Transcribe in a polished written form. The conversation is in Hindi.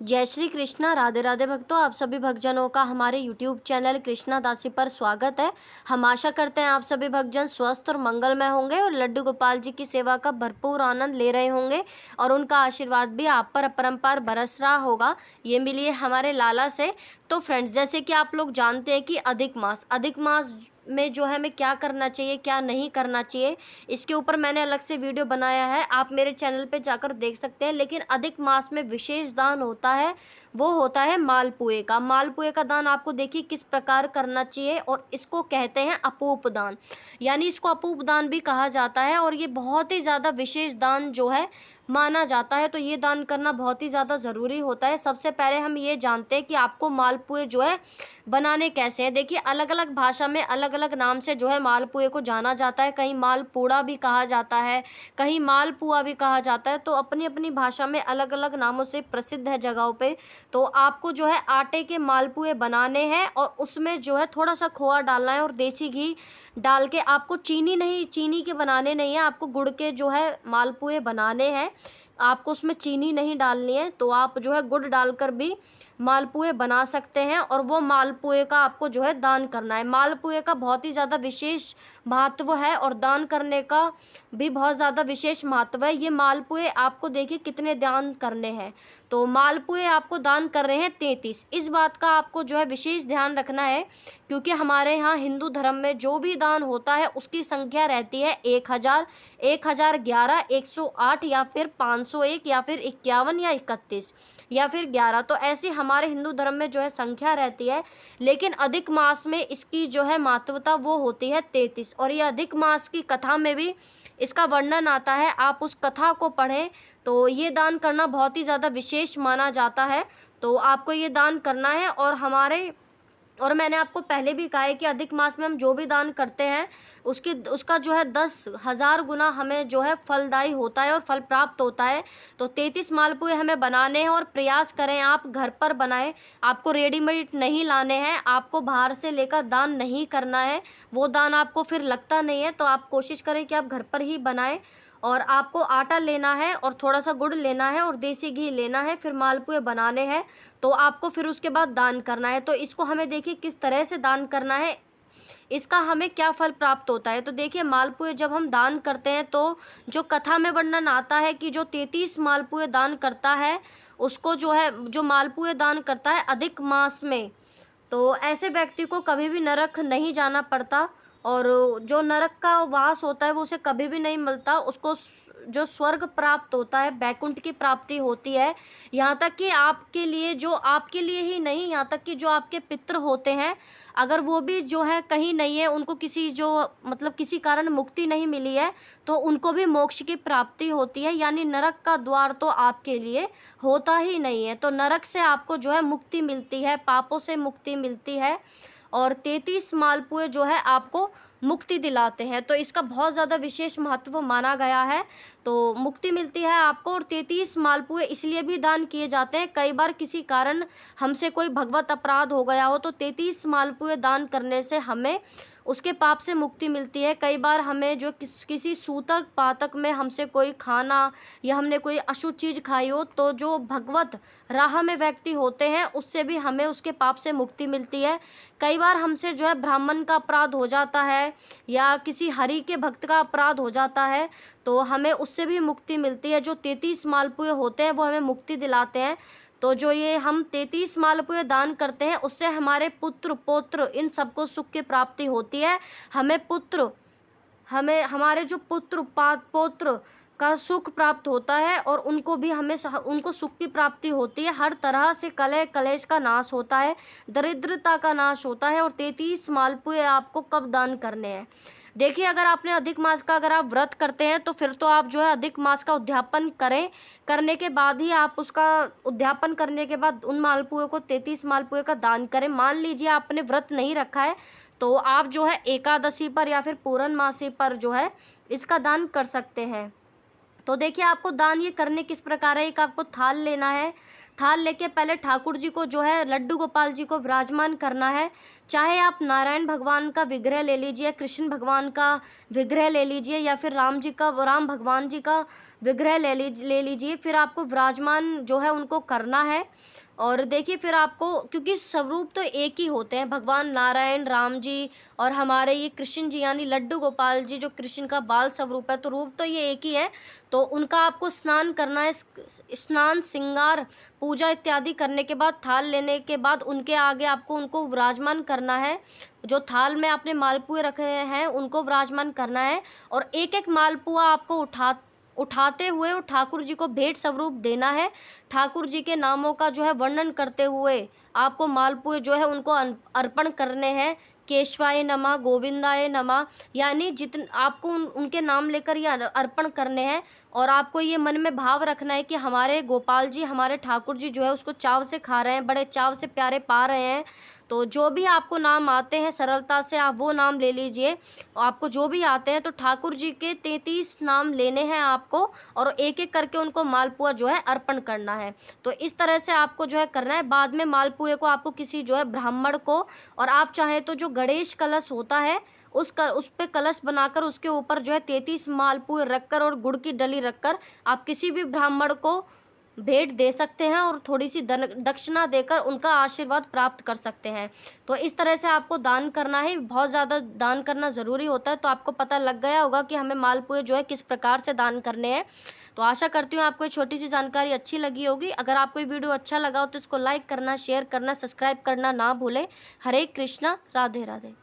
जय श्री कृष्णा। राधे राधे भक्तों, आप सभी भक्तजनों का हमारे यूट्यूब चैनल कृष्णा दासी पर स्वागत है। हम आशा करते हैं आप सभी भक्तजन स्वस्थ और मंगलमय होंगे और लड्डू गोपाल जी की सेवा का भरपूर आनंद ले रहे होंगे और उनका आशीर्वाद भी आप पर अपरंपार बरस रहा होगा, ये मिलिए हमारे लाला से। तो फ्रेंड्स, जैसे कि आप लोग जानते हैं कि अधिक मास में जो है हमें क्या करना चाहिए, क्या नहीं करना चाहिए, इसके ऊपर मैंने अलग से वीडियो बनाया है, आप मेरे चैनल पे जाकर देख सकते हैं। लेकिन अधिक मास में विशेष दान होता है, वो होता है मालपुए का। मालपुए का दान आपको देखिए किस प्रकार करना चाहिए, और इसको कहते हैं अपूप दान, यानी इसको अपूप दान भी कहा जाता है। और ये बहुत ही ज़्यादा विशेष दान जो है माना जाता है, तो ये दान करना बहुत ही ज़्यादा ज़रूरी होता है। सबसे पहले हम ये जानते हैं कि आपको मालपुए जो है बनाने कैसे हैं। देखिए, अलग अलग भाषा में अलग अलग नाम से जो है मालपुए को जाना जाता है। कहीं मालपूड़ा भी कहा जाता है, कहीं मालपुआ भी कहा जाता है, तो अपनी अपनी भाषा में अलग अलग नामों से प्रसिद्ध है जगहों पे। तो आपको जो है आटे के मालपुए बनाने हैं, और उसमें जो है थोड़ा सा खोआ डालना है और देसी घी डाल के, आपको चीनी के बनाने नहीं है, आपको गुड़ के जो है मालपुए बनाने हैं। आपको उसमें चीनी नहीं डालनी है, तो आप जो है गुड़ डालकर भी मालपुए बना सकते हैं, और वो मालपुए का आपको जो है दान करना है। मालपुए का बहुत ही ज़्यादा विशेष महत्व है, और दान करने का भी बहुत ज़्यादा विशेष महत्व है। ये मालपुए आपको देखिए कितने दान करने हैं, तो मालपुए आपको दान कर रहे हैं 33। इस बात का आपको जो है विशेष ध्यान रखना है, क्योंकि हमारे यहाँ हिंदू धर्म में जो भी दान होता है उसकी संख्या रहती है 1000, 1011, 108 या फिर 501 या फिर 51 या 31 या फिर 11। तो ऐसी हमारे हिंदू धर्म में जो है संख्या रहती है, लेकिन अधिक मास में इसकी जो है महत्वता वो होती है 33। और ये अधिक मास की कथा में भी इसका वर्णन आता है, आप उस कथा को पढ़ें तो ये दान करना बहुत ही ज़्यादा विशेष माना जाता है। तो आपको ये दान करना है, और मैंने आपको पहले भी कहा है कि अधिक मास में हम जो भी दान करते हैं उसका जो है 10,000 गुना हमें जो है फलदायी होता है और फल प्राप्त होता है। तो 33 मालपुए हमें बनाने हैं, और प्रयास करें आप घर पर बनाएं। आपको रेडीमेड नहीं लाने हैं, आपको बाहर से लेकर दान नहीं करना है, वो दान आपको फिर लगता नहीं है। तो आप कोशिश करें कि आप घर पर ही बनाएं, और आपको आटा लेना है और थोड़ा सा गुड़ लेना है और देसी घी लेना है, फिर मालपुए बनाने हैं। तो आपको फिर उसके बाद दान करना है। तो इसको हमें देखिए किस तरह से दान करना है, इसका हमें क्या फल प्राप्त होता है। तो देखिए, मालपुए जब हम दान करते हैं तो जो कथा में वर्णन आता है कि जो 33 मालपुए दान करता है, उसको जो मालपुए दान करता है अधिक मास में, तो ऐसे व्यक्ति को कभी भी नरक नहीं जाना पड़ता, और जो नरक का वास होता है वो उसे कभी भी नहीं मिलता। उसको जो स्वर्ग प्राप्त होता है, बैकुंठ की प्राप्ति होती है। यहाँ तक कि आपके लिए ही नहीं, यहाँ तक कि जो आपके पितृ होते हैं, अगर वो भी जो है कहीं नहीं है, उनको किसी कारण मुक्ति नहीं मिली है, तो उनको भी मोक्ष की प्राप्ति होती है। यानी नरक का द्वार तो आपके लिए होता ही नहीं है। तो नरक से आपको जो है मुक्ति मिलती है, पापों से मुक्ति मिलती है, और 33 मालपुए जो है आपको मुक्ति दिलाते हैं। तो इसका बहुत ज़्यादा विशेष महत्व माना गया है। तो मुक्ति मिलती है आपको, और 33 मालपुए इसलिए भी दान किए जाते हैं, कई बार किसी कारण हमसे कोई भगवत अपराध हो गया हो, तो 33 मालपुए दान करने से हमें उसके पाप से मुक्ति मिलती है। कई बार हमें जो किसी सूतक पातक में हमसे कोई खाना या हमने कोई अशुद्ध चीज़ खाई हो, तो जो भगवत राह में व्यक्ति होते हैं उससे भी हमें उसके पाप से मुक्ति मिलती है। कई बार हमसे जो है ब्राह्मण का अपराध हो जाता है, या किसी हरि के भक्त का अपराध हो जाता है, तो हमें उससे भी मुक्ति मिलती है। जो 33 मालपुए होते हैं वो हमें मुक्ति दिलाते हैं। तो जो ये हम 33 मालपुए दान करते हैं, उससे हमारे पुत्र पौत्र इन सबको सुख की प्राप्ति होती है। हमें हमारे जो पौत्र का सुख प्राप्त होता है, और उनको सुख की प्राप्ति होती है। हर तरह से कलह कलेश का नाश होता है, दरिद्रता का नाश होता है। और 33 मालपुए आपको कब दान करने हैं? देखिए, अगर आपने अधिक मास का अगर आप व्रत करते हैं, तो फिर तो आप जो है अधिक मास का उद्यापन करें, करने के बाद ही आप उसका उद्यापन करने के बाद उन मालपुए को 33 मालपुए का दान करें। मान लीजिए आपने व्रत नहीं रखा है, तो आप जो है एकादशी पर या फिर पूर्णमासी पर जो है इसका दान कर सकते हैं। तो देखिए, आपको दान ये करने किस प्रकार है। एक आपको थाल लेना है, थाल लेके पहले ठाकुर जी को जो है लड्डू गोपाल जी को विराजमान करना है। चाहे आप नारायण भगवान का विग्रह ले लीजिए, कृष्ण भगवान का विग्रह ले लीजिए, या फिर राम भगवान जी का विग्रह ले लीजिए, फिर आपको विराजमान जो है उनको करना है। और देखिए फिर आपको, क्योंकि स्वरूप तो एक ही होते हैं, भगवान नारायण, राम जी और हमारे ये कृष्ण जी यानी लड्डू गोपाल जी जो कृष्ण का बाल स्वरूप है, तो रूप तो ये एक ही है। तो उनका आपको स्नान करना है। स्नान, श्रृंगार, पूजा इत्यादि करने के बाद, थाल लेने के बाद उनके आगे आपको उनको विराजमान करना है। जो थाल में आपने मालपुए रखे हैं उनको विराजमान करना है, और एक एक मालपुआ आपको उठाते हुए और ठाकुर जी को भेंट स्वरूप देना है। ठाकुर जी के नामों का जो है वर्णन करते हुए आपको मालपुए जो है उनको अर्पण करने हैं। केशवाय नमः, गोविंदाय नमः, यानी जितने आपको उनके नाम लेकर ये अर्पण करने हैं। और आपको ये मन में भाव रखना है कि हमारे गोपाल जी, हमारे ठाकुर जी जो है उसको चाव से खा रहे हैं, बड़े चाव से प्यारे पा रहे हैं। तो जो भी आपको नाम आते हैं सरलता से आप वो नाम ले लीजिए। आपको जो भी आते हैं, तो ठाकुर जी के 33 नाम लेने हैं आपको, और एक एक करके उनको मालपुआ जो है अर्पण करना है। तो इस तरह से आपको जो है करना है। बाद में मालपुए को आपको किसी जो है ब्राह्मण को, और आप चाहें तो जो गणेश कलश होता है उस पे कलश बनाकर उसके ऊपर जो है 33 मालपुए रखकर और गुड़ की डली रखकर आप किसी भी ब्राह्मण को भेंट दे सकते हैं, और थोड़ी सी दक्षिणा देकर उनका आशीर्वाद प्राप्त कर सकते हैं। तो इस तरह से आपको दान करना है, बहुत ज़्यादा दान करना ज़रूरी होता है। तो आपको पता लग गया होगा कि हमें मालपुए जो है किस प्रकार से दान करने हैं। तो आशा करती हूँ आपको ये छोटी सी जानकारी अच्छी लगी होगी। अगर आपको ये वीडियो अच्छा लगा हो तो इसको लाइक करना, शेयर करना, सब्सक्राइब करना ना भूलें। हरे कृष्णा, राधे राधे।